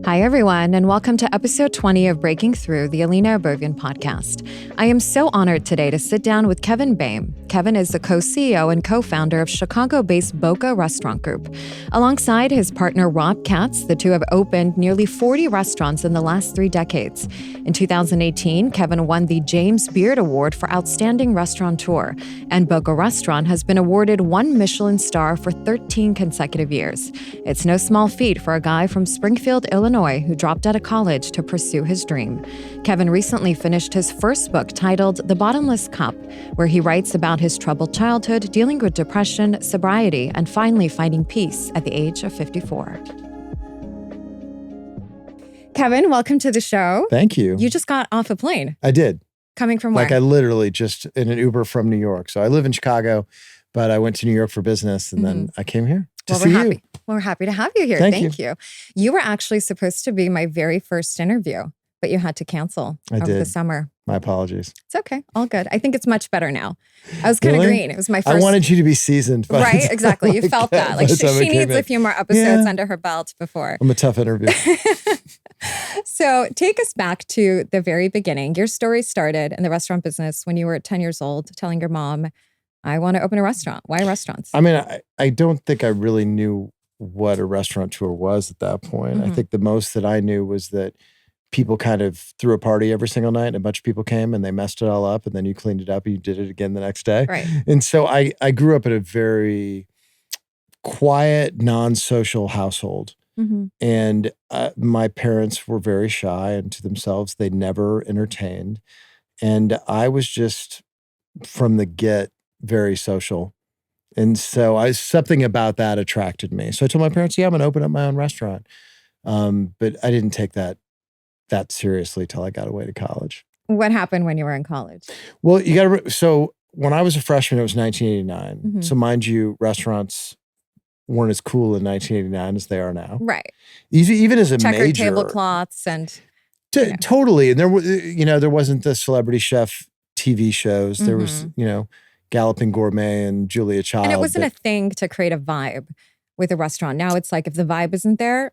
Hi, everyone, and welcome to episode 20 of Breaking Through, the Alina Obervian podcast. I am so honored today to sit down with Kevin Boehm. Kevin is the co-CEO and co-founder of Chicago-based Boka Restaurant Group. Alongside his partner, Rob Katz, the two have opened nearly 40 restaurants in the last 3 decades. In 2018, Kevin won the James Beard Award for Outstanding Restaurateur, and Boka Restaurant has been awarded 1 Michelin star for 13 consecutive years. It's no small feat for a guy from Springfield, Illinois, who dropped out of college to pursue his dream. Kevin recently finished his first book titled The Bottomless Cup, where he writes about his troubled childhood, dealing with depression, sobriety, and finally finding peace at the age of 54. Kevin, welcome to the show. Thank you. You just got off a plane. I did. Coming from where? Like I literally just in an Uber from New York. So I live in Chicago, but I went to New York for business and then I came here to see you. We're happy to have you here. Thank you. You were actually supposed to be my very first interview, but you had to cancel over the summer. My apologies. It's okay. All good. I think it's much better now. I was kind of green. It was my first. I wanted you to be seasoned. Right? Exactly. You felt that. Like she needs a few more episodes under her belt before. I'm a tough interviewer. So take us back to the very beginning. Your story started in the restaurant business when you were 10 years old, telling your mom, I want to open a restaurant. Why restaurants? I mean, I don't think I really knew what a restaurateur was at that point. I think the most that I knew was that people kind of threw a party every single night and a bunch of people came and they messed it all up and then you cleaned it up and you did it again the next day. Right. And so I grew up in a very quiet, non-social household. And my parents were very shy and to themselves, they never entertained. And I was just from the get very social. And so something about that attracted me. So I told my parents, yeah, I'm going to open up my own restaurant. But I didn't take that seriously till I got away to college. What happened when you were in college? Well, so when I was a freshman, it was 1989. So mind you, restaurants weren't as cool in 1989 as they are now. Right. Even as a checkered major. tablecloths and. Totally. And there wasn't the Celebrity Chef TV shows. There was, Galloping Gourmet and Julia Child. And it wasn't a thing to create a vibe with a restaurant. Now it's like if the vibe isn't there,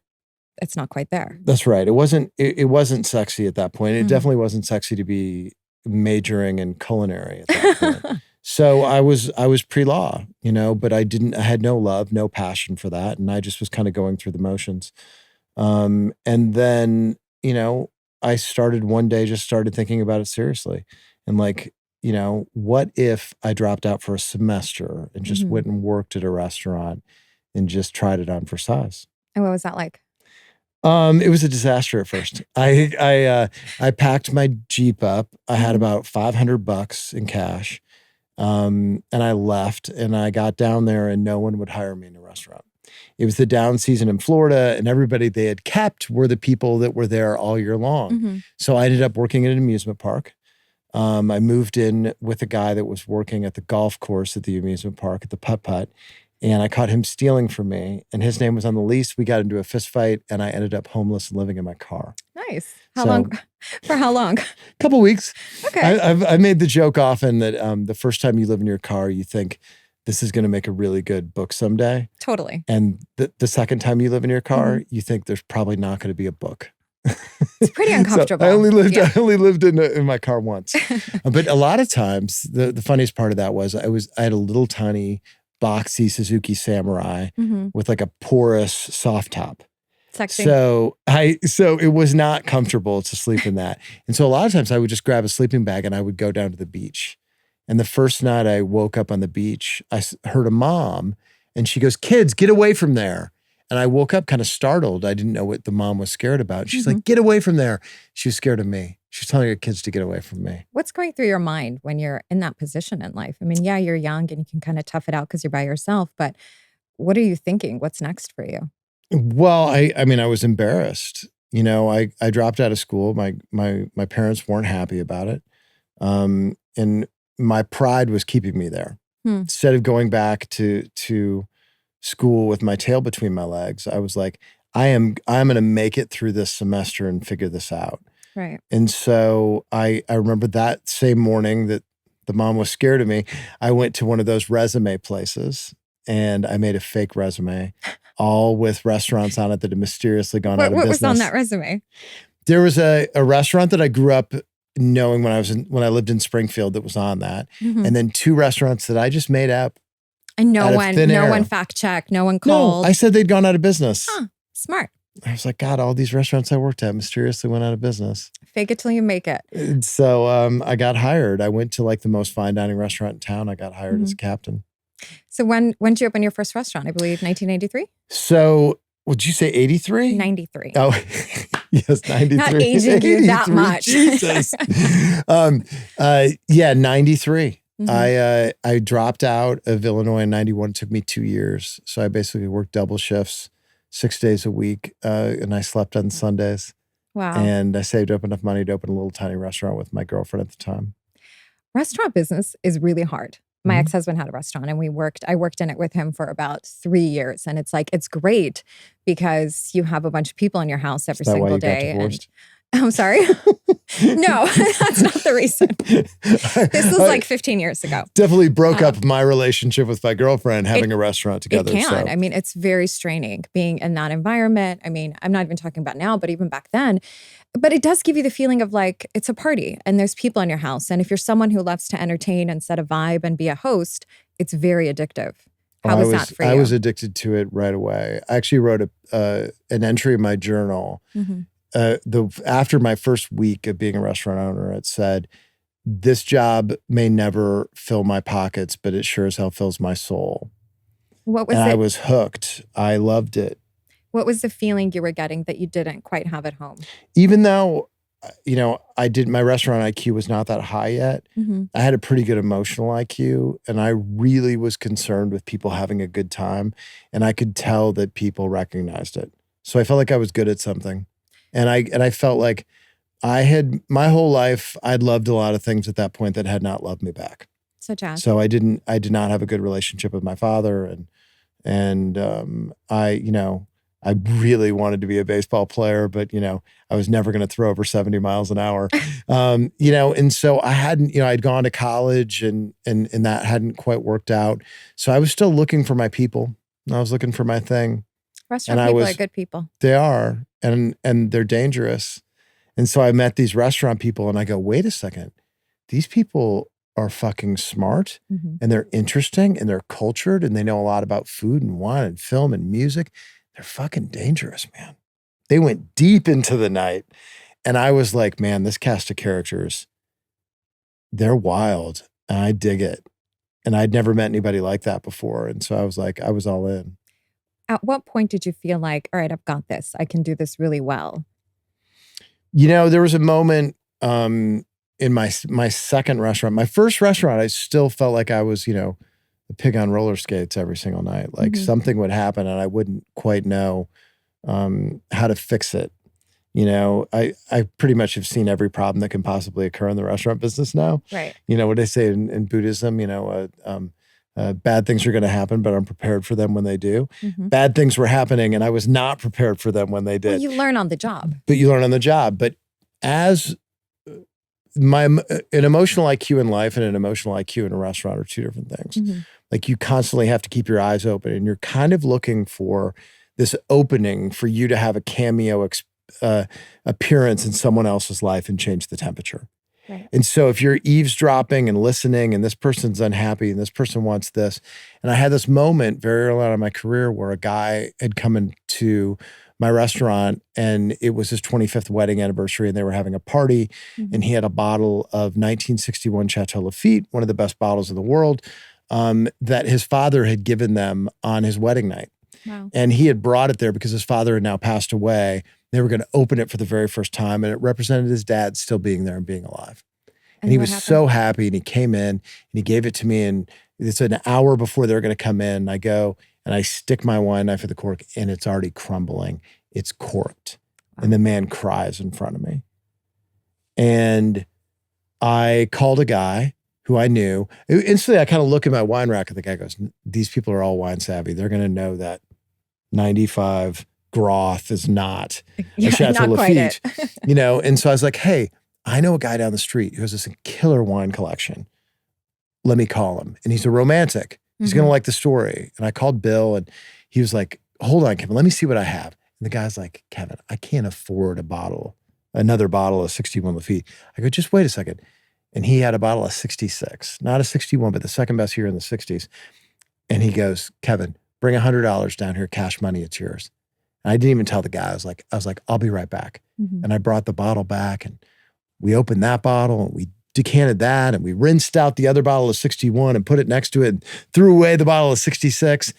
it's not quite there. That's right. It wasn't sexy at that point. It definitely wasn't sexy to be majoring in culinary at that point. So I was pre-law, but I had no love, no passion for that. And I just was kind of going through the motions. And then, I started one day, just started thinking about it seriously. And what if I dropped out for a semester and just went and worked at a restaurant and just tried it on for size? And what was that like? It was a disaster at first. I packed my Jeep up. I had about $500 in cash. And I left and I got down there and no one would hire me in a restaurant. It was the down season in Florida and everybody they had kept were the people that were there all year long. So I ended up working at an amusement park. I moved in with a guy that was working at the golf course at the amusement park at the putt-putt. And I caught him stealing from me and his name was on the lease. We got into a fist fight and I ended up homeless and living in my car. Nice. How long? For how long? A couple weeks. Okay. I made the joke often that the first time you live in your car, you think this is going to make a really good book someday. Totally. And the second time you live in your car, you think there's probably not going to be a book. It's pretty uncomfortable. So I only lived in my car once. But a lot of times, the funniest part of that was I had a little tiny boxy Suzuki Samurai with like a porous soft top. Sexy. So it was not comfortable to sleep in that. And so a lot of times I would just grab a sleeping bag and I would go down to the beach. And the first night I woke up on the beach, I heard a mom and she goes, "Kids, get away from there." And I woke up kind of startled. I didn't know what the mom was scared about. She's like, "Get away from there." She was scared of me. She was telling her kids to get away from me. What's going through your mind when you're in that position in life? I mean, yeah, you're young and you can kind of tough it out because you're by yourself, but what are you thinking? What's next for you? Well, I mean, I was embarrassed. I dropped out of school. My parents weren't happy about it. And my pride was keeping me there. Instead of going back to school with my tail between my legs, I was like, I'm going to make it through this semester and figure this out. Right. And so I remember that same morning that the mom was scared of me, I went to one of those resume places and I made a fake resume. all with restaurants on it that had mysteriously gone out of What business. was on that resume? There was a restaurant that I grew up knowing when I lived in Springfield that was on that. Mm-hmm. And then 2 restaurants that I just made up. And no one fact checked, no one called. No, I said they'd gone out of business. Huh, smart. I was like, God, all these restaurants I worked at mysteriously went out of business. Fake it till you make it. And so I got hired. I went to like the most fine dining restaurant in town. I got hired as a captain. So when did you open your first restaurant? I believe 1993? So would you say 83? 93. Oh, yes, 93. Not aging you that much. Jesus. Yeah, 93. Mm-hmm. I dropped out of Illinois in 91. It took me 2 years. So I basically worked double shifts, 6 days a week. And I slept on Sundays. Wow. And I saved up enough money to open a little tiny restaurant with my girlfriend at the time. Restaurant business is really hard. My ex-husband had a restaurant and I worked in it with him for about 3 years. And it's great because you have a bunch of people in your house every single day. Got I'm sorry. No, that's not the reason. This was like 15 years ago. Definitely broke up my relationship with my girlfriend having a restaurant together. It can. So. I mean, it's very straining being in that environment. I mean, I'm not even talking about now, but even back then. But it does give you the feeling of like it's a party and there's people in your house. And if you're someone who loves to entertain and set a vibe and be a host, it's very addictive. How was that for you? I was addicted to it right away. I actually wrote an entry in my journal. After my first week of being a restaurant owner, it said, "This job may never fill my pockets, but it sure as hell fills my soul." What was and it? I was hooked. I loved it. What was the feeling you were getting that you didn't quite have at home? Even though, my restaurant IQ was not that high yet. I had a pretty good emotional IQ, and I really was concerned with people having a good time, and I could tell that people recognized it. So I felt like I was good at something. And I felt like my whole life, I'd loved a lot of things at that point that had not loved me back. Such as? So I did not have a good relationship with my father, and I really wanted to be a baseball player, but I was never going to throw over 70 miles an hour. And so I hadn't, I'd gone to college and that hadn't quite worked out. So I was still looking for my people. I was looking for my thing. Restaurant people are good people. They are, and they're dangerous. And so I met these restaurant people and I go, wait a second, these people are fucking smart and they're interesting and they're cultured and they know a lot about food and wine and film and music. They're fucking dangerous, man. They went deep into the night. And I was like, man, this cast of characters, they're wild and I dig it. And I'd never met anybody like that before. And so I was all in. At what point did you feel like, all right, I've got this. I can do this really well? There was a moment in my second restaurant. My first restaurant, I still felt like I was, a pig on roller skates every single night. Like something would happen and I wouldn't quite know how to fix it. I pretty much have seen every problem that can possibly occur in the restaurant business now. Right. What they say in Buddhism, bad things are going to happen, but I'm prepared for them when they do. Bad things were happening and I was not prepared for them when they did. Well, you learn on the job. But you learn on the job. But as an emotional IQ in life and an emotional IQ in a restaurant are two different things. Like you constantly have to keep your eyes open and you're kind of looking for this opening for you to have a cameo appearance in someone else's life and change the temperature. Right. And so if you're eavesdropping and listening and this person's unhappy and this person wants this. And I had this moment very early on in my career where a guy had come into my restaurant and it was his 25th wedding anniversary and they were having a party and he had a bottle of 1961 Chateau Lafite, one of the best bottles in the world, that his father had given them on his wedding night. Wow. And he had brought it there because his father had now passed away. They were going to open it for the very first time and it represented his dad still being there and being alive. And he was so happy and he came in and he gave it to me and it's an hour before they're going to come in. I go and I stick my wine knife at the cork and it's already crumbling. It's corked. Wow. And the man cries in front of me. And I called a guy who I knew. Instantly, I kind of look at my wine rack and the guy goes, these people are all wine savvy. They're going to know that 95 Groth is not a Chateau Lafite, And so I was like, hey, I know a guy down the street who has this killer wine collection. Let me call him. And he's a romantic. He's going to like the story. And I called Bill and he was like, hold on, Kevin, let me see what I have. And the guy's like, Kevin, I can't afford another bottle of 61 Lafite. I go, just wait a second. And he had a bottle of 66, not a 61, but the second best year in the 60s. And he goes, Kevin, bring $100 down here, cash money, it's yours. And I didn't even tell the guy. I was like, I'll be right back. And I brought the bottle back and we opened that bottle and we decanted that and we rinsed out the other bottle of 61 and put it next to it and threw away the bottle of 66.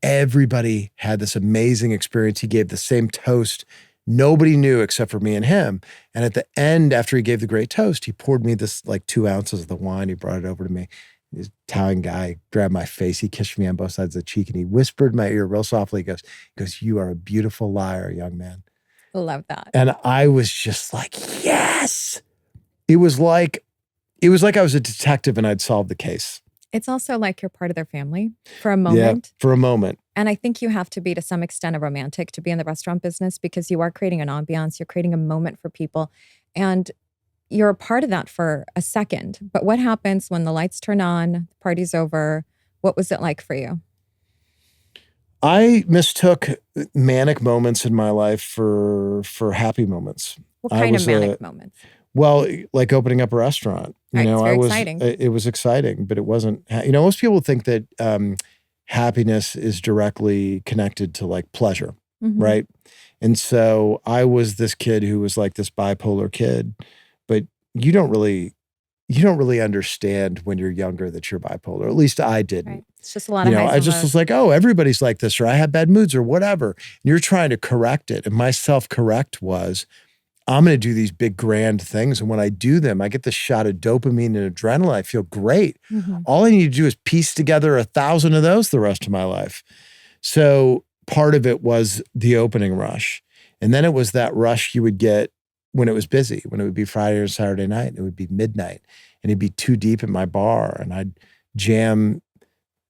Everybody had this amazing experience. He gave the same toast. Nobody knew except for me and him. And at the end, after he gave the great toast, he poured me this like 2 ounces of the wine. He brought it over to me. This Italian guy grabbed my face. He kissed me on both sides of the cheek and he whispered in my ear real softly. He goes, you are a beautiful liar, young man. Love that. And I was just like, yes. It was like I was a detective and I'd solved the case. It's also like you're part of their family for a moment. Yeah, for a moment. And I think you have to be, to some extent, a romantic to be in the restaurant business because you are creating an ambiance, you're creating a moment for people. And you're a part of that for a second. But what happens when the lights turn on, the party's over? What was it like for you? I mistook manic moments in my life for happy moments. What kind of manic moments? Well, like opening up a restaurant. Right, it's very exciting. It was exciting, but it wasn't, most people think that happiness is directly connected to like pleasure, right? And so I was this kid who was like this bipolar kid, but you don't really understand when you're younger that you're bipolar. At least I didn't. Right. It's just a lot of highs and I just was like, oh, everybody's like this, or I have bad moods or whatever. And you're trying to correct it. And my self-correct was, I'm going to do these big grand things. And when I do them, I get this shot of dopamine and adrenaline. I feel great. All I need to do is piece together 1,000 of those the rest of my life. So part of it was the opening rush. And then it was that rush you would get when it was busy, when it would be Friday or Saturday night, and it would be midnight and it'd be too deep in my bar. And I'd jam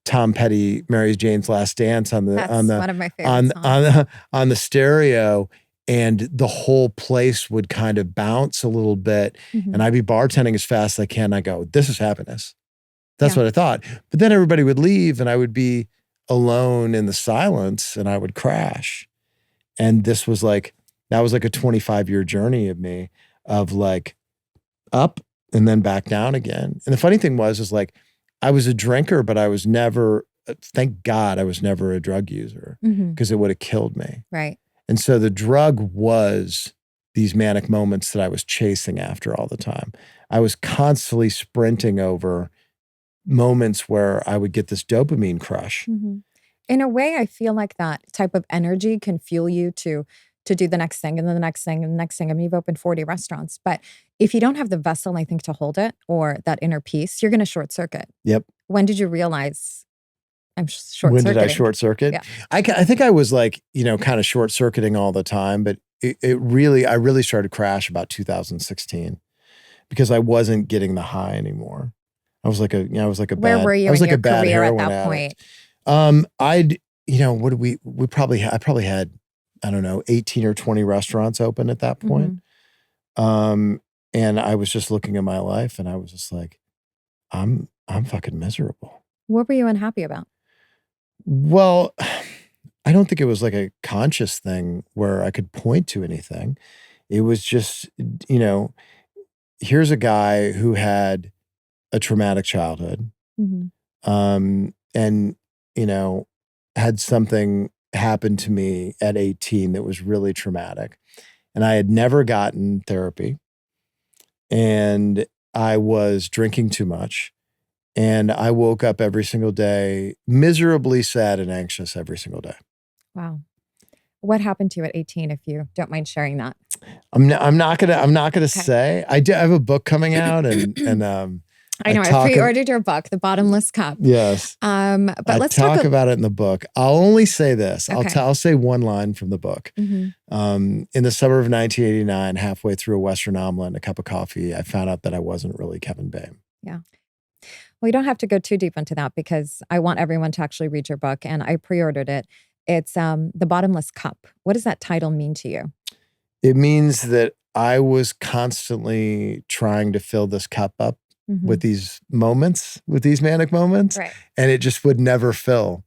Tom Petty, Mary Jane's Last Dance on the one of my favorite songs. on the stereo. And the whole place would kind of bounce a little bit. And I'd be bartending as fast as I can. I go, this is happiness. That's what I thought. But then everybody would leave and I would be alone in the silence and I would crash. And that was like a 25-year journey of me of like up and then back down again. And the funny thing is like, I was a drinker, but I was never, thank God I was never a drug user because it would have killed me. Right. And so the drug was these manic moments that I was chasing after all the time. I was constantly sprinting over moments where I would get this dopamine crush. In a way, I feel like that type of energy can fuel you to do the next thing and then the next thing and the next thing. I mean, you've opened 40 restaurants, but if you don't have the vessel, I think, to hold it or that inner peace, you're going to short circuit. Yep. When did you realize I'm short-circuiting? When did I short circuit? Yeah. I think I was like, kind of short circuiting all the time, but I really started to crash about 2016 because I wasn't getting the high anymore. I was like a Where were you in your career at that point? I probably had, I don't know, 18 or 20 restaurants open at that point. And I was just looking at my life and I was just like, I'm fucking miserable. What were you unhappy about? Well, I don't think it was like a conscious thing where I could point to anything. It was just, here's a guy who had a traumatic childhood, and, had something happen to me at 18 that was really traumatic. And I had never gotten therapy. And I was drinking too much. And I woke up every single day miserably sad and anxious every single day. Wow. What happened to you at 18, if you don't mind sharing that? I'm not gonna say. I have a book coming out and I know I pre-ordered your book, The Bottomless Cup. Yes. But let's talk about it in the book. I'll only say this. Okay. I'll say one line from the book. In the summer of 1989, halfway through a Western omelet and a cup of coffee, I found out that I wasn't really Kevin Boehm. Yeah. Well, you don't have to go too deep into that because I want everyone to actually read your book, and I pre-ordered it. It's The Bottomless Cup. What does that title mean to you? It means that I was constantly trying to fill this cup up with these moments, with these manic moments, right. And it just would never fill.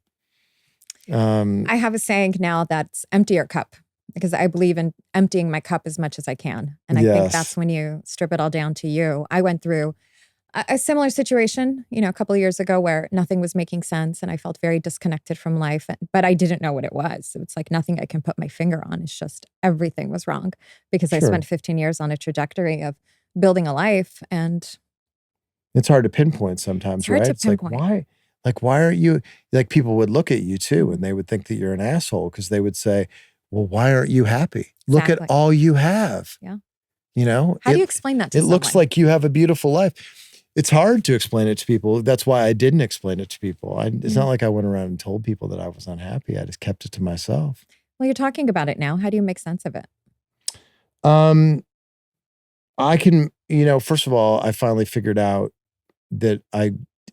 I have a saying now that's empty your cup, because I believe in emptying my cup as much as I can. And I think that's when you strip it all down to you. I went through a similar situation, a couple of years ago where nothing was making sense and I felt very disconnected from life, but I didn't know what it was. It's like nothing I can put my finger on. It's just everything was wrong because I spent 15 years on a trajectory of building a life, and it's hard to pinpoint sometimes, right? It's like, why? Like, why aren't you, like people would look at you too and they would think that you're an asshole because they would say, well, why aren't you happy? Look at all you have. Yeah. How do you explain that to someone? It looks like you have a beautiful life. It's hard to explain it to people. That's why I didn't explain it to people. It's not like I went around and told people that I was unhappy. I just kept it to myself. Well, you're talking about it now. How do you make sense of it? I can, first of all, I finally figured out that I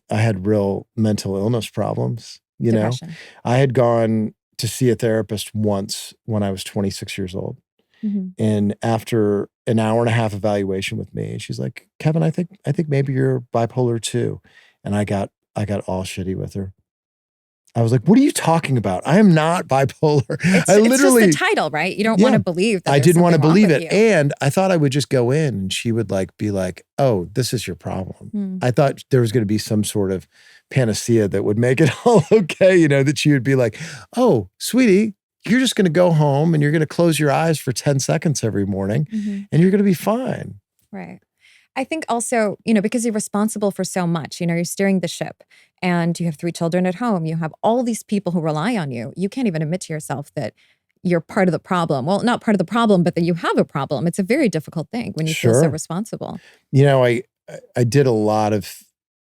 had real mental illness problems. Depression. I had gone to see a therapist once when I was 26 years old. Mm-hmm. And after an hour and a half evaluation with me, she's like, Kevin, I think maybe you're bipolar too. And I got all shitty with her. I was like, what are you talking about? I am not bipolar. It's just the title, right? You don't want to believe that. I didn't want to believe it. You. And I thought I would just go in and she would be like, oh, this is your problem. I thought there was going to be some sort of panacea that would make it all okay. That she would be like, oh, sweetie, you're just going to go home and you're going to close your eyes for 10 seconds every morning and you're going to be fine. Right. I think also, because you're responsible for so much, you're steering the ship and you have 3 children at home. You have all these people who rely on you. You can't even admit to yourself that you're part of the problem. Well, not part of the problem, but that you have a problem. It's a very difficult thing when you feel so responsible. I did a lot of,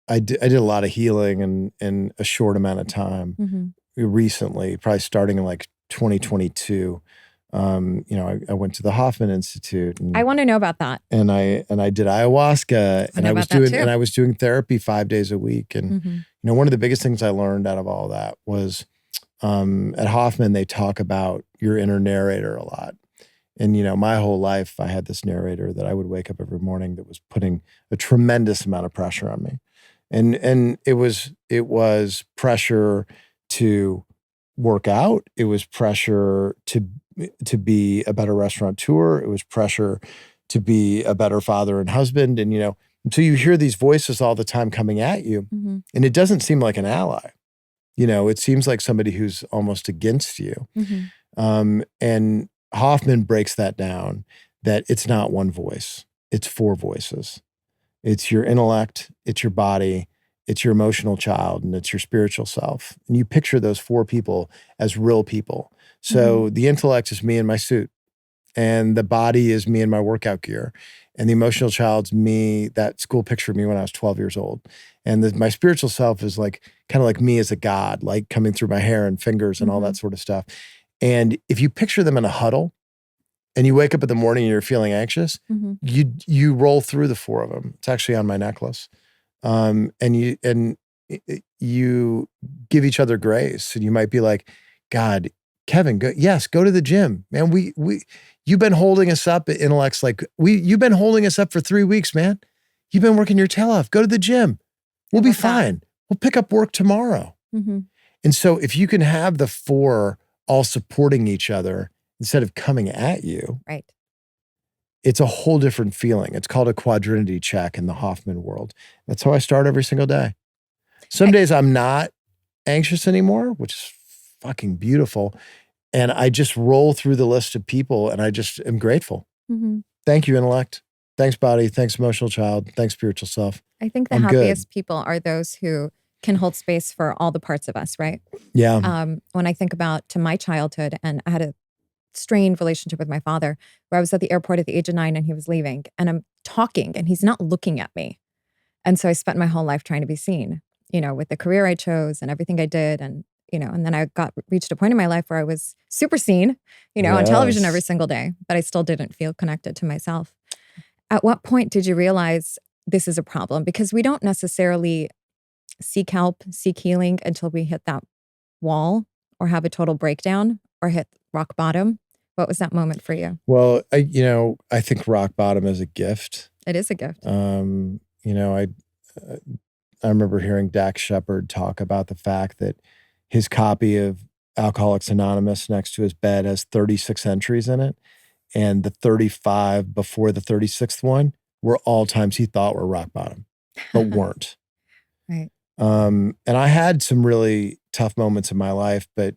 I did a lot of healing in a short amount of time recently, probably starting in 2022. I went to the Hoffman Institute. And I want to know about that. And I did ayahuasca, and I was doing therapy 5 days a week. And one of the biggest things I learned out of all of that was at Hoffman they talk about your inner narrator a lot. And my whole life I had this narrator that I would wake up every morning that was putting a tremendous amount of pressure on me, and it was pressure to work out. It was pressure to be a better restaurateur. It was pressure to be a better father and husband. And, so you hear these voices all the time coming at you and it doesn't seem like an ally. It seems like somebody who's almost against you. And Hoffman breaks that down, that it's not one voice. It's 4 voices. It's your intellect, it's your body, it's your emotional child, and it's your spiritual self. And you picture those 4 people as real people. So the intellect is me in my suit, and the body is me in my workout gear, and the emotional child's me, that school picture of me when I was 12 years old. And my spiritual self is kind of like me as a god, coming through my hair and fingers and all that sort of stuff. And if you picture them in a huddle and you wake up in the morning and you're feeling anxious, you roll through the 4 of them. It's actually on my necklace. And you give each other grace, and you might be like, God, Kevin, go to the gym, man. You've been holding us up at Intellect's you've been holding us up for 3 weeks, man. You've been working your tail off. Go to the gym. We'll be fine. We'll pick up work tomorrow. And so if you can have the 4 all supporting each other instead of coming at you, right, it's a whole different feeling. It's called a quadrinity check in the Hoffman world. That's how I start every single day. Some days I'm not anxious anymore, which is fucking beautiful. And I just roll through the list of people and I just am grateful. Thank you, intellect. Thanks, body. Thanks, emotional child. Thanks, spiritual self. I think the happiest people are those who can hold space for all the parts of us, right? Yeah. When I think about to my childhood, and I had a strained relationship with my father, where I was at the airport at the age of 9 and he was leaving, and I'm talking and he's not looking at me. And so I spent my whole life trying to be seen, with the career I chose and everything I did. And, and then I reached a point in my life where I was super seen, on television every single day, but I still didn't feel connected to myself. At what point did you realize this is a problem? Because we don't necessarily seek help, seek healing until we hit that wall or have a total breakdown or hit rock bottom. What was that moment for you? Well, I think rock bottom is a gift. It is a gift. I remember hearing Dax Shepard talk about the fact that his copy of Alcoholics Anonymous next to his bed has 36 entries in it. And the 35 before the 36th one were all times he thought were rock bottom, but weren't. Right. And I had some really tough moments in my life, but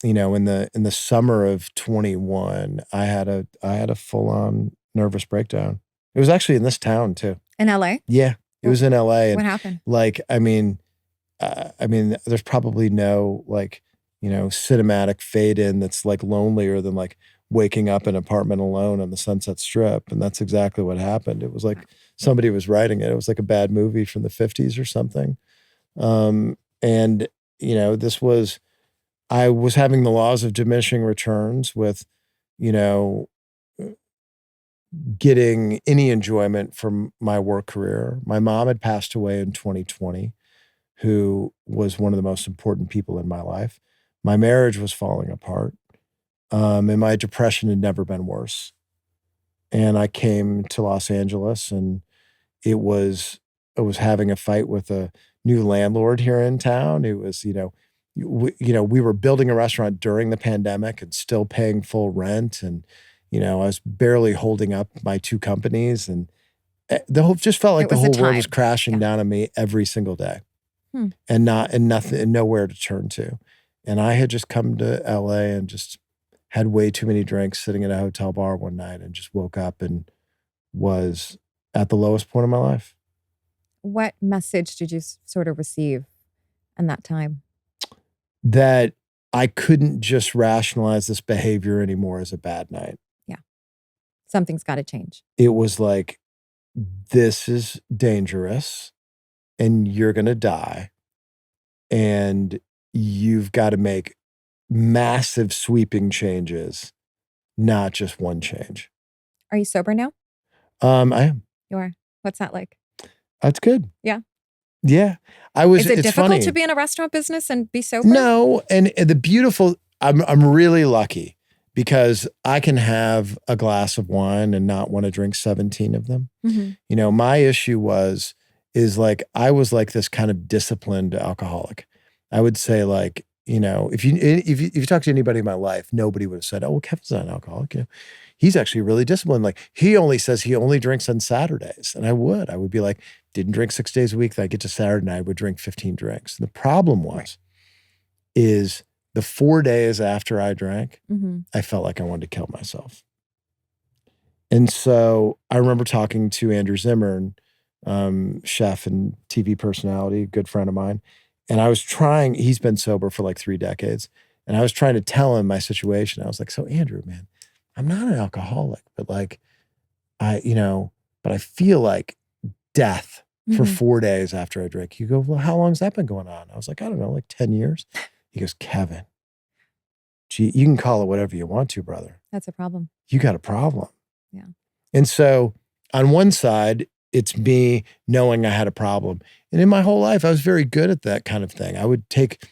in the summer of 21, I had a full on nervous breakdown. It was actually in this town too. In LA? Yeah, it was in LA. What happened? There's probably no cinematic fade in that's like lonelier than like waking up in an apartment alone on the Sunset Strip. And that's exactly what happened. It was like somebody was writing it. It was like a bad movie from the 50s or something. I was having the laws of diminishing returns with, getting any enjoyment from my work career. My mom had passed away in 2020, who was one of the most important people in my life. My marriage was falling apart. And my depression had never been worse. And I came to Los Angeles, and I was having a fight with a new landlord here in town. It was, we were building a restaurant during the pandemic and still paying full rent. And, I was barely holding up my two companies, and just felt like the whole world was crashing down on me every single day. And nowhere to turn to. And I had just come to LA and just had way too many drinks sitting at a hotel bar one night, and just woke up and was at the lowest point of my life. What message did you sort of receive in that time? That I couldn't just rationalize this behavior anymore as a bad night. Yeah. Something's got to change. It was like, this is dangerous and you're going to die. And you've got to make massive sweeping changes, not just one change. Are you sober now? I am. You are. What's that like? That's good. Yeah. Yeah. Is it difficult to be in a restaurant business and be sober? No. And I'm really lucky because I can have a glass of wine and not want to drink 17 of them. Mm-hmm. My issue is like, I was like this kind of disciplined alcoholic. I would say like, if you talk to anybody in my life, nobody would have said, oh, well, Kevin's not an alcoholic. He's actually really disciplined. Like, he only says he only drinks on Saturdays. And I would be like, didn't drink 6 days a week. Then I get to Saturday night, I would drink 15 drinks. And the problem is the 4 days after I drank, I felt like I wanted to kill myself. And so I remember talking to Andrew Zimmern, chef and TV personality, a good friend of mine. And I was he's been sober for like 3 decades. And I was trying to tell him my situation. I was like, so Andrew, man, I'm not an alcoholic, but like, but I feel like death for 4 days after I drink. You go, well, how long has that been going on? I was like, I don't know, like 10 years. He goes, Kevin, gee, you can call it whatever you want to, brother. That's a problem. You got a problem. Yeah. And so on one side, it's me knowing I had a problem. And in my whole life, I was very good at that kind of thing. I would take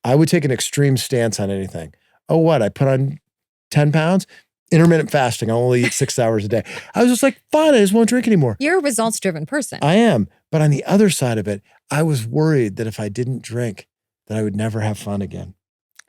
an extreme stance on anything. Oh, what? I put on 10 pounds? Intermittent fasting. I only eat 6 hours a day. I was just like, fine, I just won't drink anymore. You're a results-driven person. I am. But on the other side of it, I was worried that if I didn't drink, that I would never have fun again.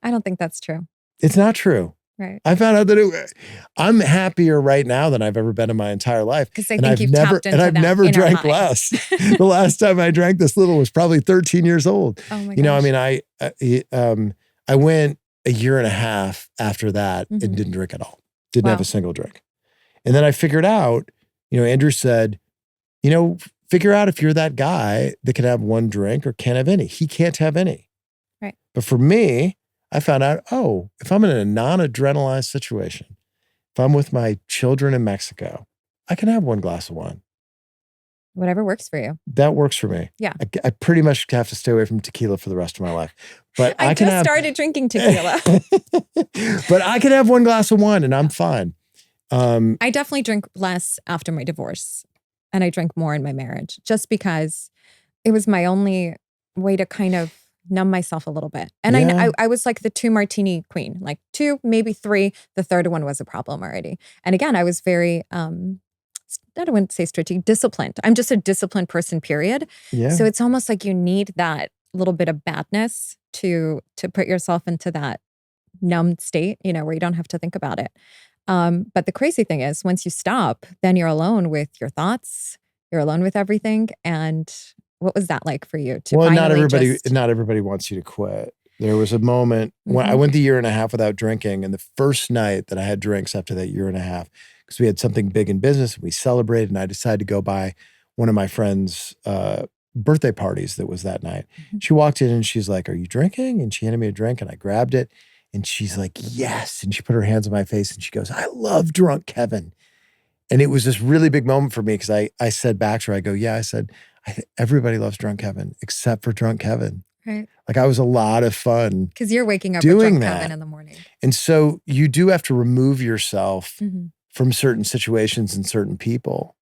I don't think that's true. It's not true. Right. I found out that I'm happier right now than I've ever been in my entire life. Because I think you've tapped into that. And I've never drank less. The last time I drank this little was probably 13 years old. Oh my gosh. I went a year and a half after that and didn't drink at all. Didn't have a single drink. And then I figured out, Andrew said, figure out if you're that guy that can have one drink or can't have any. He can't have any. Right. But for me, I found out, if I'm in a non-adrenalized situation, if I'm with my children in Mexico, I can have one glass of wine. Whatever works for you. That works for me. Yeah. I pretty much have to stay away from tequila for the rest of my life. But I just started drinking tequila. But I can have one glass of wine and I'm fine. I definitely drink less after my divorce. And I drank more in my marriage just because it was my only way to kind of numb myself a little bit. And I was like the 2 martini queen, like 2, maybe 3. The third one was a problem already. And again, I was very, I wouldn't say strategic, disciplined. I'm just a disciplined person, period. Yeah. So it's almost like you need that little bit of badness to put yourself into that numbed state, where you don't have to think about it. But the crazy thing is, once you stop, then you're alone with your thoughts. You're alone with everything. And what was that like for you to Well, finally not everybody wants you to quit. There was a moment when I went the year and a half without drinking, and the first night that I had drinks after that year and a half, because we had something big in business, and we celebrated, and I decided to go by one of my friends' birthday parties that was that night. She walked in and she's like, "Are you drinking?" And she handed me a drink, and I grabbed it, and she's like, "Yes." And she put her hands on my face and she goes, "I love drunk Kevin." And it was this really big moment for me because I said back to her, I go, "Yeah," I said, everybody loves drunk Kevin except for drunk Kevin. Right. Like I was a lot of fun. Because you're waking up with drunk Kevin in the morning. And so you do have to remove yourself from certain situations and certain people.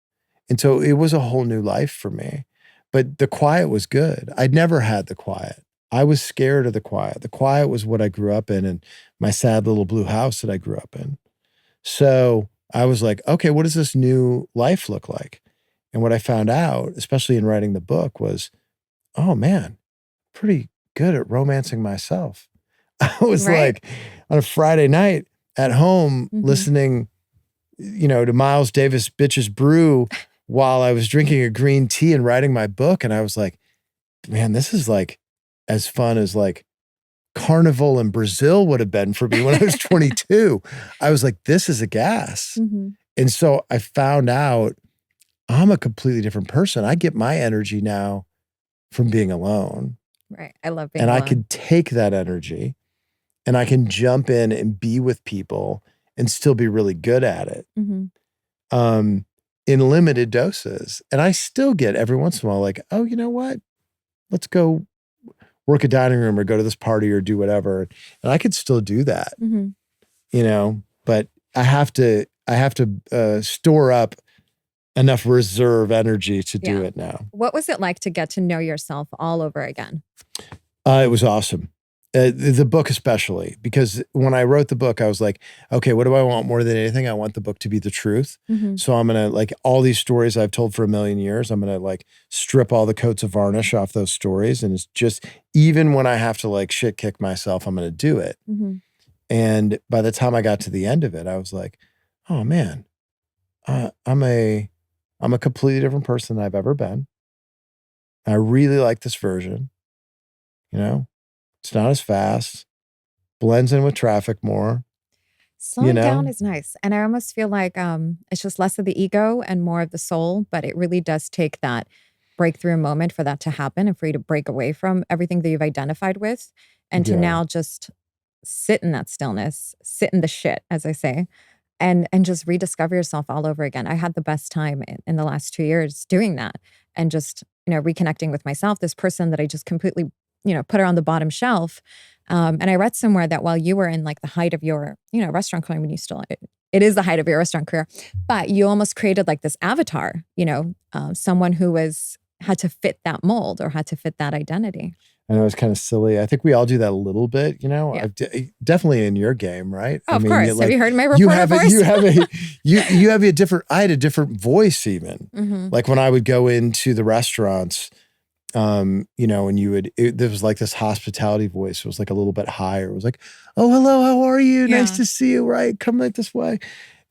And so it was a whole new life for me. But the quiet was good. I'd never had the quiet. I was scared of the quiet. The quiet was what I grew up in and my sad little blue house that I grew up in. So I was like, okay, what does this new life look like? And what I found out, especially in writing the book, was, oh man, pretty good at romancing myself. I was like on a Friday night at home listening, to Miles Davis Bitches Brew while I was drinking a green tea and writing my book. And I was like, man, this is like as fun as like Carnival in Brazil would have been for me when I was 22. I was like, this is a gas. And so I found out I'm a completely different person. I get my energy now from being alone. Right. I love being alone. And I can take that energy and I can jump in and be with people and still be really good at it in limited doses. And I still get every once in a while like, oh, you know what? Let's go work a dining room or go to this party or do whatever. And I could still do that, but I have to store up enough reserve energy to do it now. What was it like to get to know yourself all over again? It was awesome. The book especially, because when I wrote the book, I was like, okay, what do I want more than anything? I want the book to be the truth. So I'm going to, like, all these stories I've told for a million years, I'm going to like strip all the coats of varnish off those stories. And it's just, even when I have to like shit kick myself, I'm going to do it. And by the time I got to the end of it, I was like, oh man, I'm a completely different person than I've ever been. I really like this version. It's not as fast, blends in with traffic more. Slowing down is nice. And I almost feel like it's just less of the ego and more of the soul, but it really does take that breakthrough moment for that to happen and for you to break away from everything that you've identified with and to now just sit in that stillness, sit in the shit, as I say, and just rediscover yourself all over again. I had the best time in the last 2 years doing that and just, reconnecting with myself, this person that I just completely put her on the bottom shelf. And I read somewhere that while you were in like the height of your, restaurant career, when you still, it is the height of your restaurant career, but you almost created like this avatar, someone who had to fit that mold or had to fit that identity. I know it's kind of silly. I think we all do that a little bit, definitely in your game, right? Oh, of course. Like, have you heard my reporter voice? You have a different, I had a different voice even. Like when I would go into the restaurants, and there was like this hospitality voice. It was like a little bit higher. It was like, oh, hello, how are you? Nice to see you. Right. Come right this way.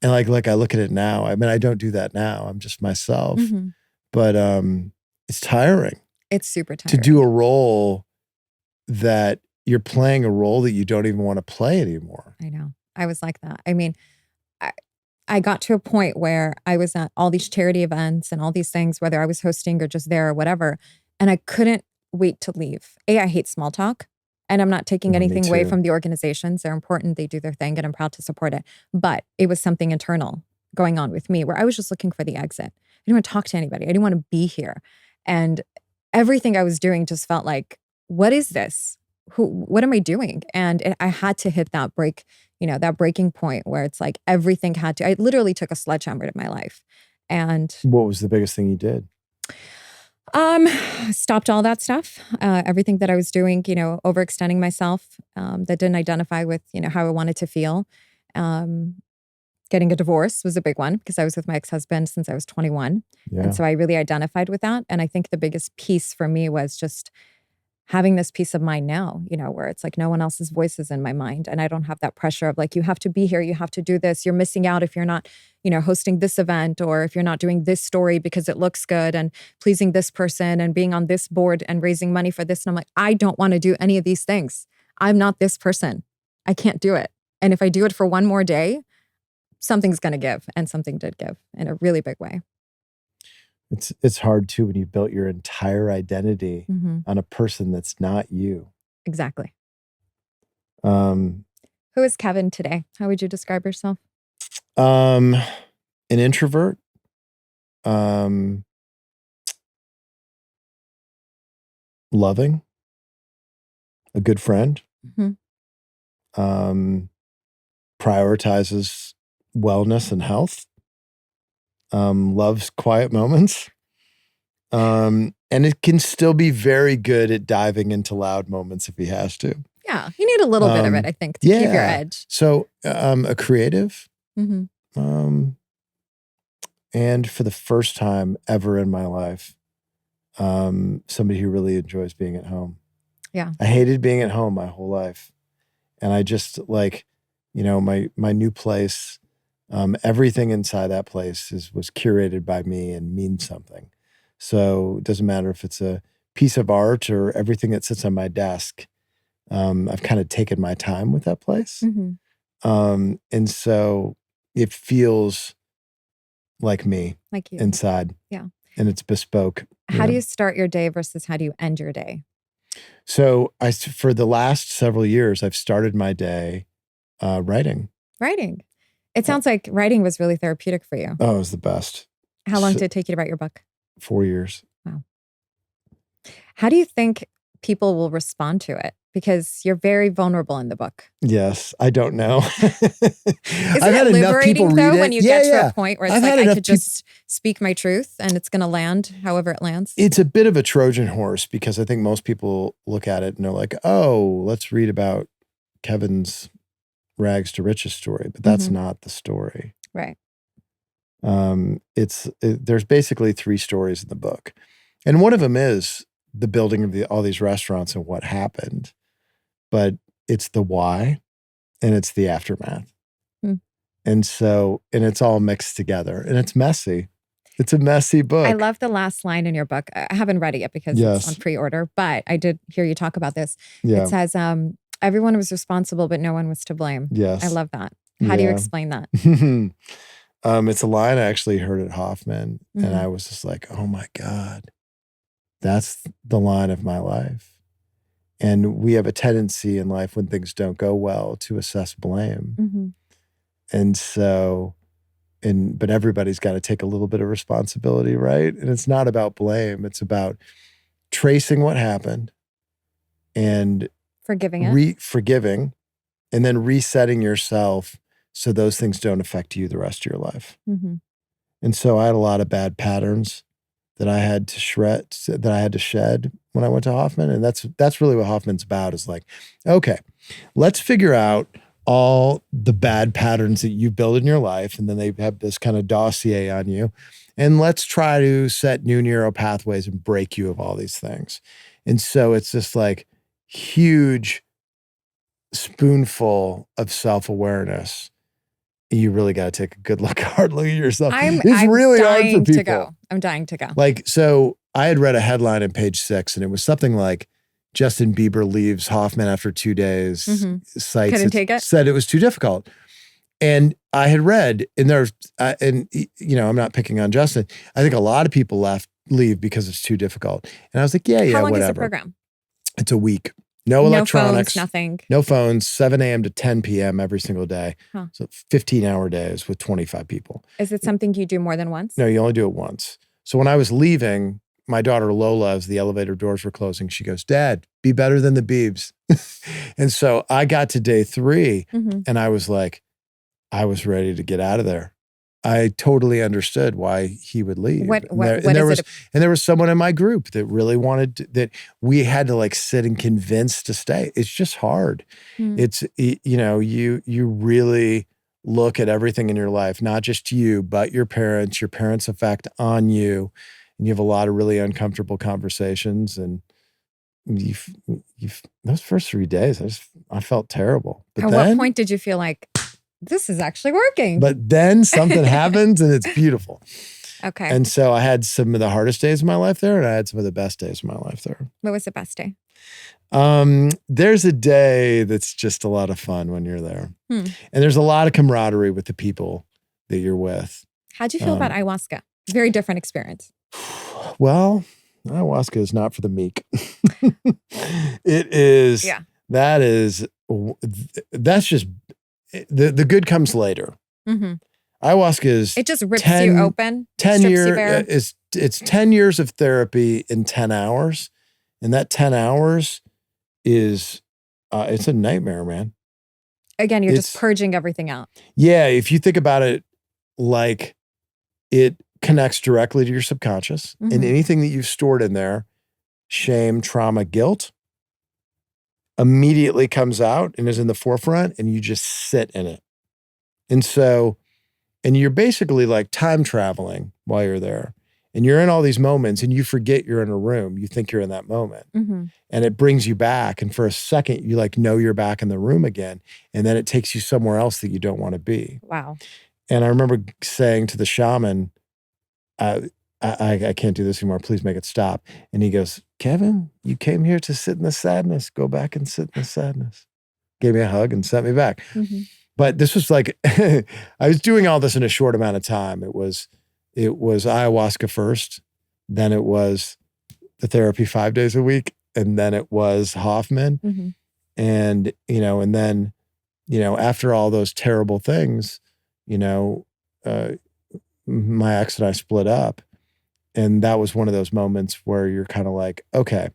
And like I look at it now. I mean, I don't do that now. I'm just myself, but it's tiring. It's super tiring. To do a role that you're playing a role that you don't even want to play anymore. I know. I was like that. I mean, I got to a point where I was at all these charity events and all these things, whether I was hosting or just there or whatever. And I couldn't wait to leave. I hate small talk. And I'm not taking anything away from the organizations. They're important. They do their thing and I'm proud to support it. But it was something internal going on with me where I was just looking for the exit. I didn't want to talk to anybody. I didn't want to be here. And everything I was doing just felt like, what is this? What am I doing? And I had to hit that break, that breaking point where it's like everything I literally took a sledgehammer to my life. And what was the biggest thing you did? Stopped all that stuff. Everything that I was doing, overextending myself, that didn't identify with, how I wanted to feel. Getting a divorce was a big one because I was with my ex-husband since I was 21. Yeah. And so I really identified with that. And I think the biggest piece for me was just having this peace of mind now, where it's like no one else's voice is in my mind. And I don't have that pressure of like, you have to be here, you have to do this. You're missing out if you're not, hosting this event, or if you're not doing this story because it looks good and pleasing this person and being on this board and raising money for this. And I'm like, I don't want to do any of these things. I'm not this person. I can't do it. And if I do it for one more day, something's going to give. And something did give in a really big way. It's hard too when you built your entire identity on a person that's not you. Exactly. Who Who is Kevin today? How would you describe yourself? An introvert. Loving. A good friend. Prioritizes wellness and health. Loves quiet moments. And it can still be very good at diving into loud moments if he has to. Yeah, you need a little bit of it, I think, to keep your edge. So a creative. And for the first time ever in my life, somebody who really enjoys being at home. Yeah. I hated being at home my whole life. And I just like, my new place, everything inside that place was curated by me and means something. So it doesn't matter if it's a piece of art or everything that sits on my desk. I've kind of taken my time with that place. And so it feels like me, like you inside. Yeah. And it's bespoke. How do you start your day versus how do you end your day? So for the last several years, I've started my day writing. Writing. It sounds like writing was really therapeutic for you. Oh, it was the best. How long did it take you to write your book? 4 years. Wow. How do you think people will respond to it? Because you're very vulnerable in the book. Yes, I don't know. Isn't it liberating though when you get to a point where it's like I could just speak my truth and it's going to land however it lands? It's a bit of a Trojan horse because I think most people look at it and they're like, oh, let's read about Kevin's rags to riches story, but that's not the story. Right. There's basically 3 stories in the book. And one of them is the building of all these restaurants and what happened. But it's the why and it's the aftermath. And it's all mixed together and it's messy. It's a messy book. I love the last line in your book. I haven't read it yet because it's on pre-order, but I did hear you talk about this. It says, everyone was responsible, but no one was to blame. Yes. I love that. How do you explain that? It's a line I actually heard at Hoffman and I was just like, oh my God, that's the line of my life. And we have a tendency in life when things don't go well to assess blame. And so, but everybody's got to take a little bit of responsibility, right? And it's not about blame. It's about tracing what happened and forgiving it. Forgiving and then resetting yourself so those things don't affect you the rest of your life. And so I had a lot of bad patterns that I had to shed when I went to Hoffman. And that's really what Hoffman's about, is like, okay, let's figure out all the bad patterns that you build in your life. And then they have this kind of dossier on you. And let's try to set new neural pathways and break you of all these things. And so it's this like huge spoonful of self-awareness. You really got to take a good look, hard look at yourself. It's really hard for people. I'm dying to go. Like, so I had read a headline in Page 6 and it was something like, Justin Bieber leaves Hoffman after 2 days. Sites couldn't take it. Said it was too difficult. And I had read, and there's, and I'm not picking on Justin. I think a lot of people leave because it's too difficult. And I was like, yeah, How long whatever. is the program? It's a week. No electronics. No phones, nothing. No phones, 7 a.m. to 10 p.m. every single day. So 15-hour days with 25 people. Is it something you do more than once? No, you only do it once. So when I was leaving, my daughter Lola, as the elevator doors were closing, she goes, Dad, be better than the Biebs. And so I got to day 3 and I was like, I was ready to get out of there. I totally understood why he would leave. There was someone in my group that really that we had to like sit and convince to stay. It's just hard. It's, you really look at everything in your life, not just you, but your parents' effect on you. And you have a lot of really uncomfortable conversations and, those first 3 days, I felt terrible. But At then, what point did you feel like, this is actually working? But then something happens and it's beautiful. Okay. And so I had some of the hardest days of my life there, and I had some of the best days of my life there. What was the best day? There's a day that's just a lot of fun when you're there. And there's a lot of camaraderie with the people that you're with. How'd you feel about ayahuasca? Very different experience. Well, ayahuasca is not for the meek. It is. Yeah. That's just, the good comes later. Mm-hmm. Ayahuasca is, it just rips you open. 10 years. It's 10 years of therapy in 10 hours. And that 10 hours is, it's a nightmare, man. Again, you're just purging everything out. Yeah. If you think about it, like, it connects directly to your subconscious, and anything that you've stored in there, shame, trauma, guilt, immediately comes out and is in the forefront, and you just sit in it. And so, and you're basically like time traveling while you're there, and you're in all these moments and you forget you're in a room. You think you're in that moment, and it brings you back. And for a second, you like know you're back in the room again. And then it takes you somewhere else that you don't want to be. Wow. And I remember saying to the shaman, I can't do this anymore. Please make it stop. And he goes, Kevin, you came here to sit in the sadness. Go back and sit in the sadness. Gave me a hug and sent me back. But this was like, I was doing all this in a short amount of time. It was ayahuasca first, then it was the therapy 5 days a week, and then it was Hoffman. And, and then, after all those terrible things, my ex and I split up. And that was one of those moments where you're kind of like, okay,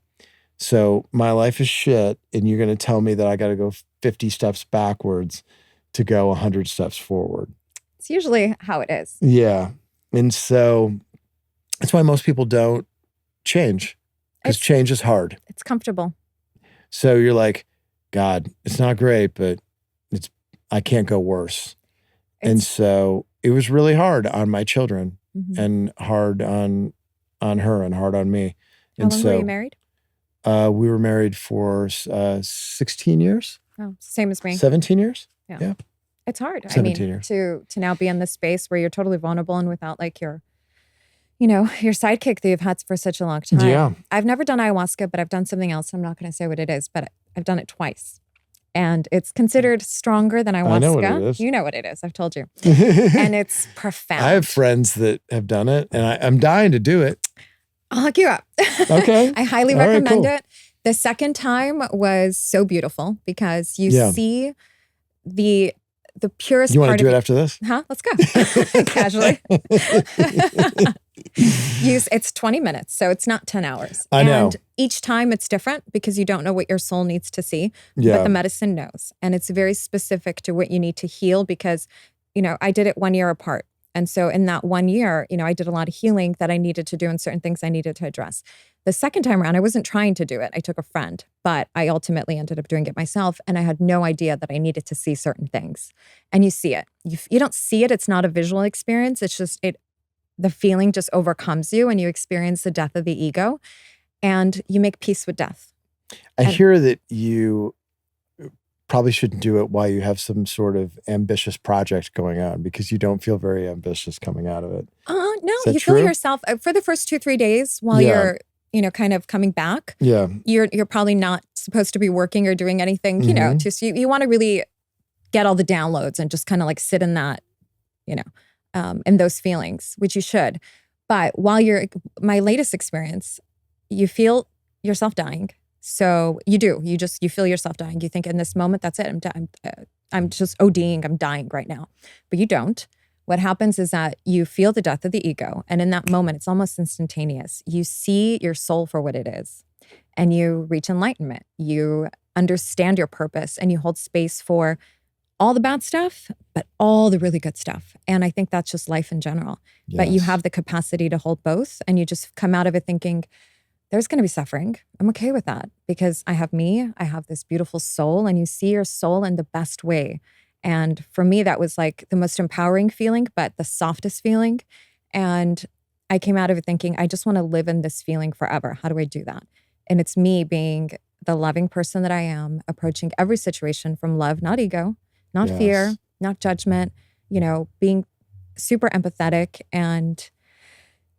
so my life is shit, and you're going to tell me that I got to go 50 steps backwards to go 100 steps forward. It's usually how it is. Yeah. And so that's why most people don't change, because change is hard. It's comfortable. So you're like, God, it's not great, but I can't go worse. And so it was really hard on my children, and hard on her, and hard on me. How long were you married? We were married for 16 years. Oh, same as me. 17 years? Yeah. It's hard. 17 years. To now be in this space where you're totally vulnerable and without like your sidekick that you've had for such a long time. Yeah. I've never done ayahuasca, but I've done something else. I'm not going to say what it is, but I've done it twice. And it's considered stronger than ayahuasca. I know what it is. You know what it is. I've told you. And it's profound. I have friends that have done it, and I'm dying to do it. I'll hook you up. Okay. I highly recommend it. The second time was so beautiful because you see the purest part of You want to do it after this? Huh? Let's go. Casually. It's 20 minutes, so it's not 10 hours. I know. And each time it's different because you don't know what your soul needs to see, Yeah. but the medicine knows. And it's very specific to what you need to heal because, I did it 1 year apart. And so in that 1 year, I did a lot of healing that I needed to do and certain things I needed to address. The second time around, I wasn't trying to do it. I took a friend, but I ultimately ended up doing it myself. And I had no idea that I needed to see certain things. And you see it. You don't see it. It's not a visual experience. It's just the feeling just overcomes you and you experience the death of the ego and you make peace with death. I hear that you probably shouldn't do it while you have some sort of ambitious project going on because you don't feel very ambitious coming out of it. No, you true? feel yourself for the first 2-3 days while you're, kind of coming back. Yeah. You're probably not supposed to be working or doing anything, you want to really get all the downloads and just kind of like sit in that, in those feelings, which you should. But while my latest experience, you feel yourself dying. So you feel yourself dying. You think in this moment, that's it. I'm just ODing. I'm dying right now. But you don't. What happens is that you feel the death of the ego. And in that moment, it's almost instantaneous. You see your soul for what it is and you reach enlightenment. You understand your purpose and you hold space for all the bad stuff, but all the really good stuff. And I think that's just life in general. Yes. But you have the capacity to hold both and you just come out of it thinking, there's going to be suffering. I'm okay with that because I have me, I have this beautiful soul, and you see your soul in the best way. And for me, that was like the most empowering feeling, but the softest feeling. And I came out of it thinking, I just want to live in this feeling forever. How do I do that? And it's me being the loving person that I am, approaching every situation from love, not ego, not fear, not judgment, being super empathetic and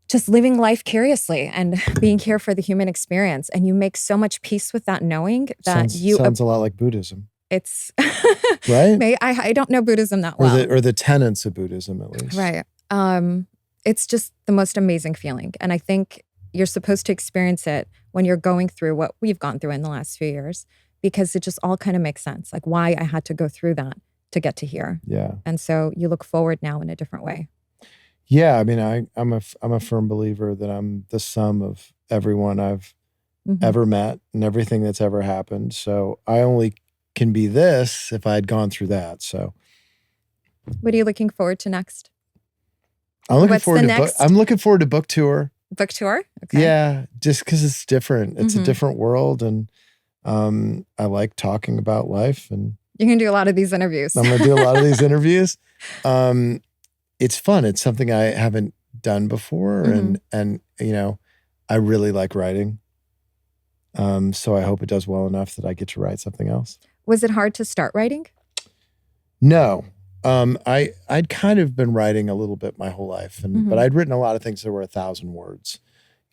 just living life curiously and being here for the human experience. And you make so much peace with that, knowing that sounds a lot like Buddhism. It's right. I don't know Buddhism that well, or the tenets of Buddhism at least. Right. It's just the most amazing feeling, and I think you're supposed to experience it when you're going through what we've gone through in the last few years, because it just all kind of makes sense, like why I had to go through that to get to here. Yeah. And so you look forward now in a different way. Yeah, I mean, I'm a firm believer that I'm the sum of everyone I've ever met and everything that's ever happened. So I only can be this if I had gone through that. So, what are you looking forward to next? I'm looking forward to book tour. Book tour? Okay. Yeah, just because it's different. It's a different world, and I like talking about life. And you're gonna do a lot of these interviews. I'm gonna do a lot of these interviews. It's fun. It's something I haven't done before, and I really like writing. So I hope it does well enough that I get to write something else. Was it hard to start writing? No. I'd kind of been writing a little bit my whole life, but I'd written a lot of things that were 1,000 words.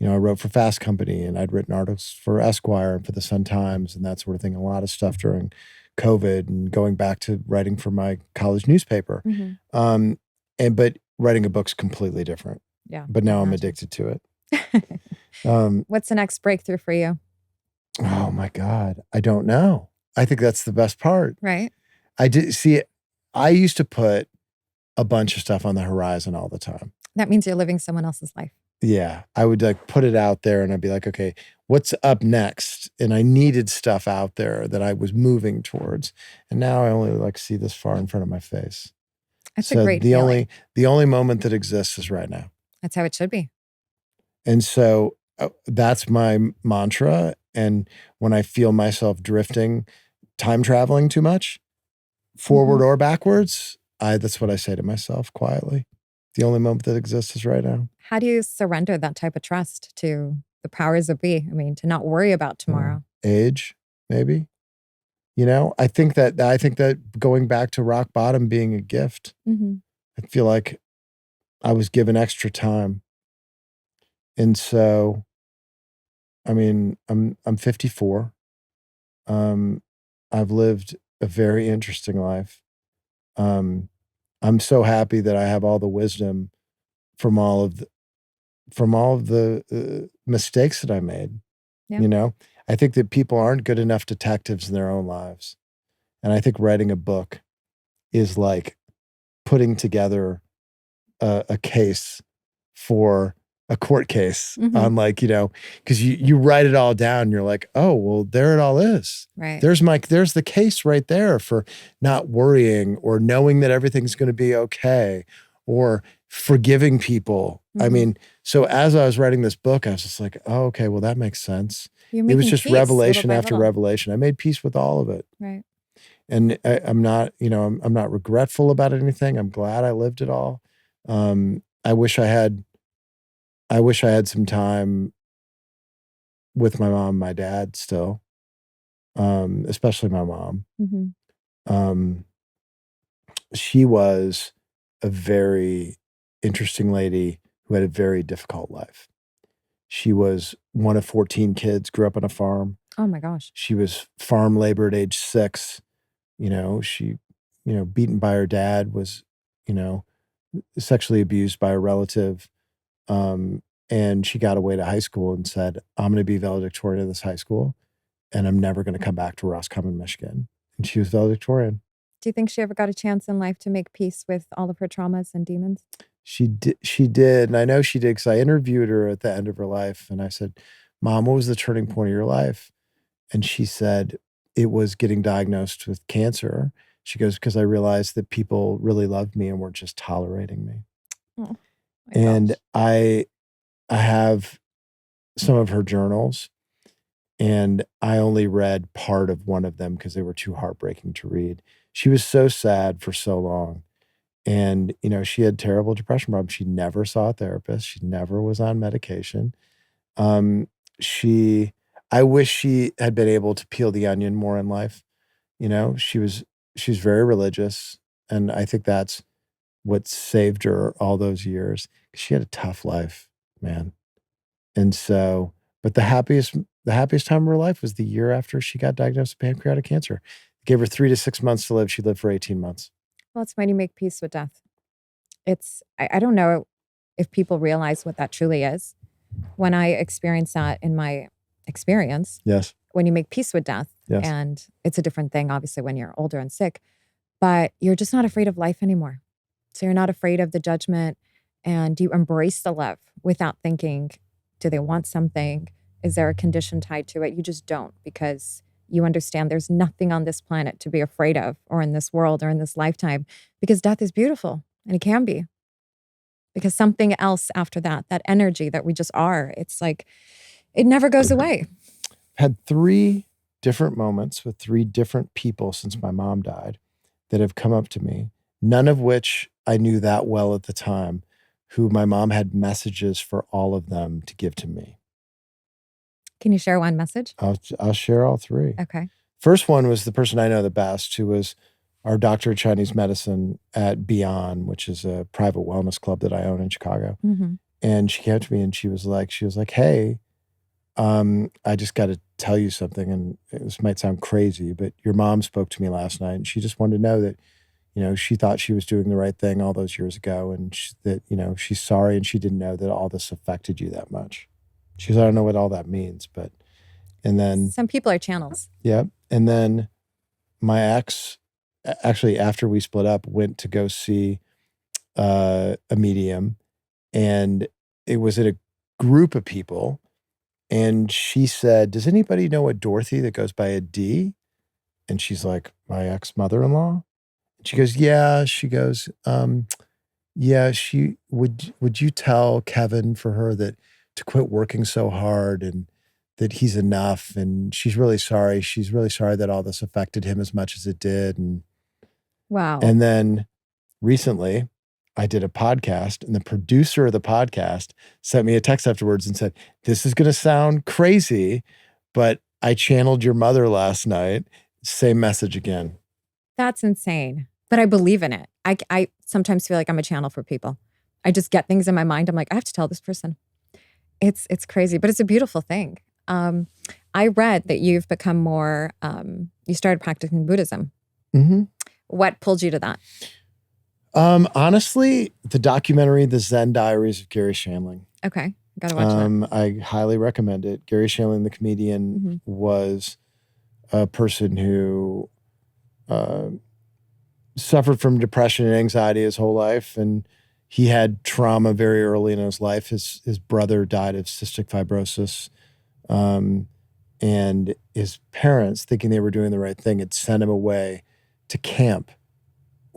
I wrote for Fast Company, and I'd written articles for Esquire and for the Sun Times and that sort of thing. A lot of stuff during COVID and going back to writing for my college newspaper. But writing a book's completely different. Yeah. But now I'm addicted to it. What's the next breakthrough for you? Oh my God. I don't know. I think that's the best part. Right. I did see it. I used to put a bunch of stuff on the horizon all the time. That means you're living someone else's life. Yeah. I would put it out there and I'd be like, okay, what's up next? And I needed stuff out there that I was moving towards. And now I only see this far in front of my face. That's a great feeling. The only moment that exists is right now. That's how it should be. And so that's my mantra. And when I feel myself drifting, time traveling too much, forward or backwards, that's what I say to myself quietly. The only moment that exists is right now. How do you surrender that type of trust to the powers that be? I mean, to not worry about tomorrow. Age, maybe. I think that going back to rock bottom being a gift. I feel like I was given extra time. And so, I mean, I'm 54. I've lived a very interesting life. I'm so happy that I have all the wisdom from all of the mistakes that I made. Yeah. I think that people aren't good enough detectives in their own lives. And I think writing a book is like putting together a case for a court case on because you write it all down. You're like, oh, well, there it all is. Right. There's the case right there for not worrying or knowing that everything's going to be okay or forgiving people. I mean, so as I was writing this book, I was just like, oh, okay, well, that makes sense. It was just revelation after revelation. I made peace with all of it. Right. And I'm not regretful about anything. I'm glad I lived it all. I wish I had some time with my mom and my dad still, especially my mom. She was a very interesting lady who had a very difficult life. She was one of 14 kids, grew up on a farm. Oh my gosh. She was farm labor at age 6. She, beaten by her dad, was, sexually abused by a relative. And she got away to high school and said, I'm going to be valedictorian of this high school and I'm never going to come back to Roscommon, Michigan. And she was valedictorian. Do you think she ever got a chance in life to make peace with all of her traumas and demons? She did. And I know she did because I interviewed her at the end of her life. And I said, Mom, what was the turning point of your life? And she said, it was getting diagnosed with cancer. She goes, because I realized that people really loved me and weren't just tolerating me. Oh, and gosh. I have some of her journals, and I only read part of one of them because they were too heartbreaking to read. She was so sad for so long. And, she had terrible depression problems. She never saw a therapist. She never was on medication. I wish she had been able to peel the onion more in life. She was very religious, and I think that's what saved her all those years. She had a tough life, man. And so, but the happiest time of her life was the year after she got diagnosed with pancreatic cancer. It gave her 3 to 6 months to live. She lived for 18 months. Well, it's when you make peace with death. I don't know if people realize what that truly is. When I experienced that in my experience, Yes. when you make peace with death, Yes. and it's a different thing, obviously, when you're older and sick, but you're just not afraid of life anymore. So you're not afraid of the judgment, and you embrace the love without thinking, do they want something? Is there a condition tied to it? You just don't, because you understand there's nothing on this planet to be afraid of, or in this world, or in this lifetime, because death is beautiful, and it can be. Because something else after that energy that we just are, it's like, it never goes away. Had 3 different moments with 3 different people since my mom died that have come up to me, none of which I knew that well at the time, who my mom had messages for all of them to give to me. Can you share one message? I'll share all 3. Okay. First one was the person I know the best, who was our doctor of Chinese medicine at Beyond, which is a private wellness club that I own in Chicago. Mm-hmm. And she came to me and she was like, hey, I just got to tell you something. And this might sound crazy, but your mom spoke to me last night, and she just wanted to know that, she thought she was doing the right thing all those years ago, and that, she's sorry, and she didn't know that all this affected you that much. She goes, I don't know what all that means, and then some people are channels. Yeah. And then my ex, actually, after we split up, went to go see a medium, and it was at a group of people. And she said, does anybody know a Dorothy that goes by a D? And she's like, my ex-mother-in-law? And she goes, yeah. She goes, yeah, would you tell Kevin for her that to quit working so hard, and that he's enough, and she's really sorry. She's really sorry that all this affected him as much as it did. And wow. And then recently I did a podcast, and the producer of the podcast sent me a text afterwards and said, this is going to sound crazy, but I channeled your mother last night. Same message again. That's insane. But I believe in it. I sometimes feel like I'm a channel for people. I just get things in my mind. I'm like, I have to tell this person. It's crazy, but it's a beautiful thing. I read that you've become more, you started practicing Buddhism. Mm-hmm. What pulled you to that? Honestly, the documentary, The Zen Diaries of Gary Shandling. Okay. Gotta watch that. I highly recommend it. Gary Shandling, the comedian, was a person who suffered from depression and anxiety his whole life. And he had trauma very early in his life. His brother died of cystic fibrosis. And his parents, thinking they were doing the right thing, had sent him away to camp,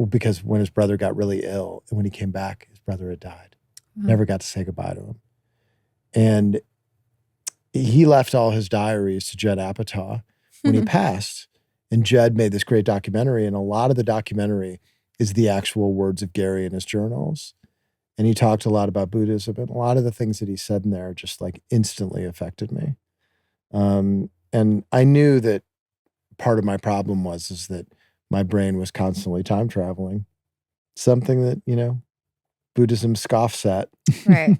because when his brother got really ill, and when he came back, his brother had died. Never got to say goodbye to him. And he left all his diaries to Judd Apatow when he passed. And Judd made this great documentary, and a lot of the documentary is the actual words of Gary in his journals. And he talked a lot about Buddhism, and a lot of the things that he said in there just like instantly affected me. And I knew that part of my problem is that my brain was constantly time traveling, something that, Buddhism scoffs at. Right.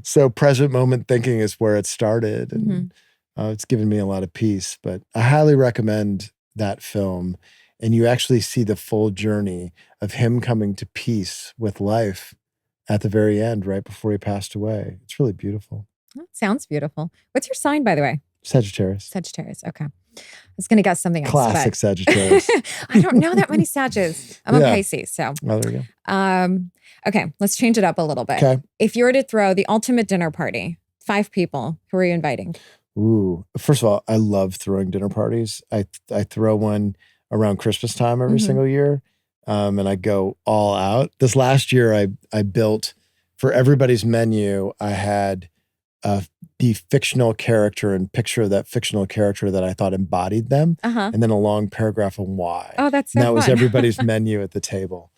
So present moment thinking is where it started. And it's given me a lot of peace. But I highly recommend that film. And you actually see the full journey of him coming to peace with life at the very end, right before he passed away. It's really beautiful. That sounds beautiful. What's your sign, by the way? Sagittarius. Sagittarius. Okay. I was going to guess something else. Classic Sagittarius. I don't know that many Sages. I'm a Pisces, so. Oh, there you go. Okay, let's change it up a little bit. Okay. If you were to throw the ultimate dinner party, 5 people, who are you inviting? Ooh. First of all, I love throwing dinner parties. I throw one around Christmas time every single year. And I go all out. This last year, I built, for everybody's menu, I had the fictional character and picture of that fictional character that I thought embodied them, and then a long paragraph on why. Oh, that's so and that fun. was everybody's menu at the table.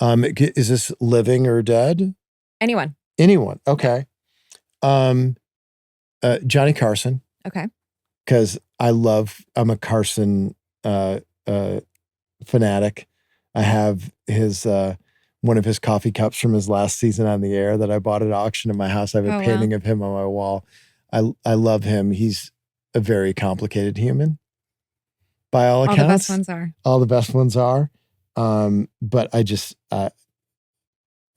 Is this living or dead? Anyone. Anyone. Okay. Johnny Carson. Okay. because I'm a Carson fanatic. I have his one of his coffee cups from his last season on the air that I bought at auction in my house. I have a painting of him on my wall. I love him. He's a very complicated human by all accounts. All the best ones are. All the best ones are. But I just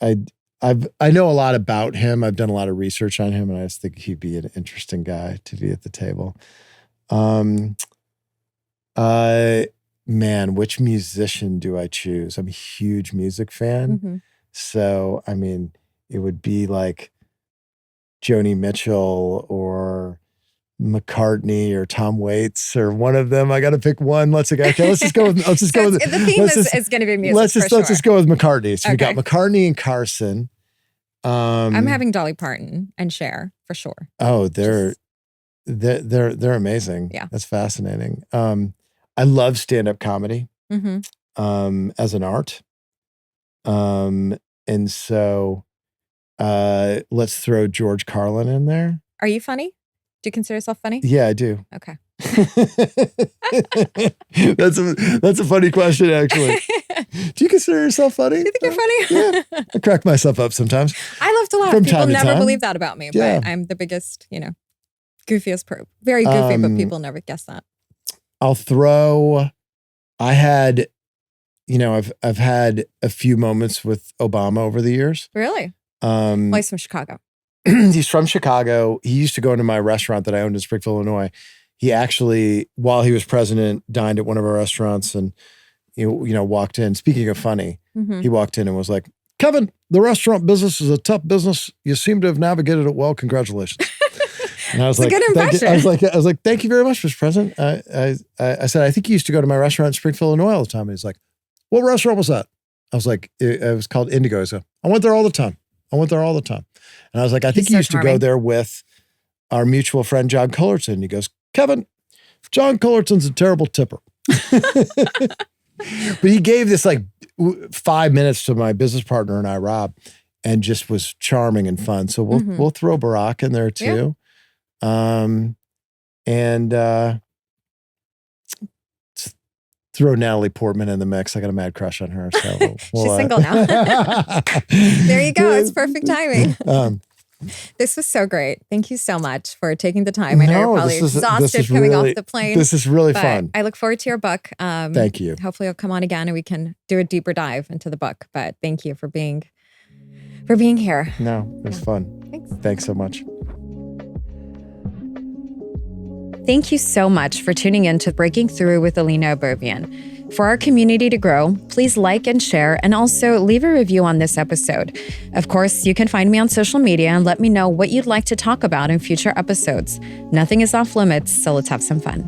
I know a lot about him. I've done a lot of research on him, and I just think he'd be an interesting guy to be at the table. Man, which musician do I choose? I'm a huge music fan. Mm-hmm. So, I mean, it would be like Joni Mitchell or McCartney or Tom Waits or one of them. I got to pick one. Let's just go with, the theme is going to be music. Let's just go with McCartney. So we got McCartney and Carson. I'm having Dolly Parton and Cher for sure. Oh, they're amazing. Yeah. That's fascinating. I love stand-up comedy as an art. And so let's throw George Carlin in there. Are you funny? Do you consider yourself funny? Yeah, I do. Okay. That's a funny question, actually. Do you consider yourself funny? You think you're funny? Yeah. I crack myself up sometimes. I love to laugh. From People time to never time. believe that about me, but I'm the biggest, goofiest very goofy, but people never guess that. I had, I've had a few moments with Obama over the years. Really? He's from Chicago. He's from Chicago. He used to go into my restaurant that I owned in Springfield, Illinois. He actually, while he was president, dined at one of our restaurants and, walked in. Speaking of funny, he walked in and was like, "Kevin, the restaurant business is a tough business. You seem to have navigated it well. Congratulations." And I was like, a good impression. I was like, "Thank you very much, Mr. President." I said, "I think he used to go to my restaurant in Springfield, Illinois all the time." And he's like, "What restaurant was that?" I was like, "It was called Indigo." So I went there all the time. And I was like, "I think he used to go there with our mutual friend, John Cullerton." He goes, "Kevin, John Cullerton's a terrible tipper." But he gave this 5 minutes to my business partner and I, Rob, and just was charming and fun. So we'll throw Barack in there too. Yeah. Throw Natalie Portman in the mix. I got a mad crush on her. So She's single now. There you go. It's perfect timing. This was so great. Thank you so much for taking the time. I know you're probably exhausted coming off the plane. This is really fun. I look forward to your book. Thank you. Hopefully you'll come on again and we can do a deeper dive into the book. But thank you for being here. No, it was fun. Thanks so much. Thank you so much for tuning in to Breaking Through with Alina Aberbian. For our community to grow, please like and share, and also leave a review on this episode. Of course, you can find me on social media and let me know what you'd like to talk about in future episodes. Nothing is off limits, so let's have some fun.